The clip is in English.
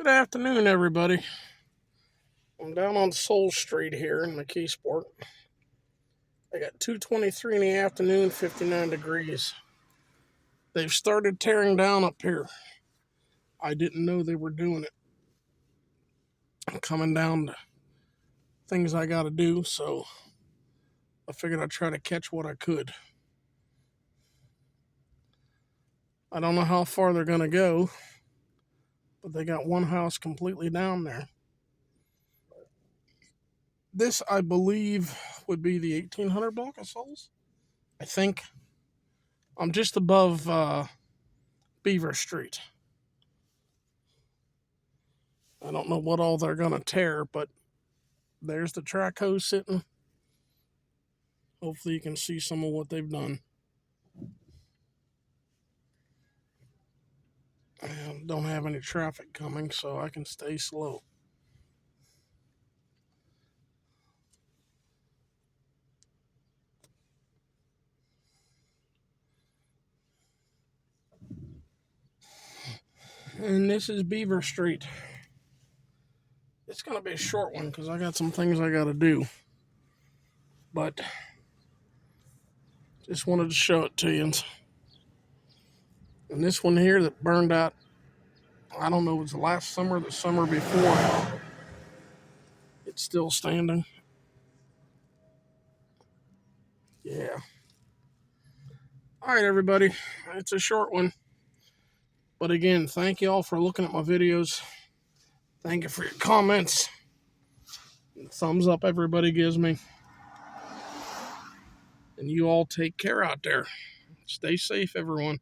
Good afternoon, everybody. I'm down on Soul Street here in McKeesport. I got 2:23 in the afternoon, 59 degrees. They've started tearing down up here. I didn't know they were doing it. I'm coming down to things I got to do, so I figured I'd try to catch what I could. I don't know how far they're going to go, but they got one house completely down there. This, I believe, would be the 1800 block of Souls. I think. I'm just above Beaver Street. I don't know what all they're going to tear, but there's the track hose sitting. Hopefully you can see some of what they've done. I don't have any traffic coming, so I can stay slow. And this is Beaver Street. It's going to be a short one because I got some things I got to do. But just wanted to show it to you. And this one here that burned out, I don't know, it was the last summer or the summer before. It's still standing. Yeah. All right, everybody. It's a short one. But again, thank you all for looking at my videos. Thank you for your comments. Thumbs up everybody gives me. And you all take care out there. Stay safe, everyone.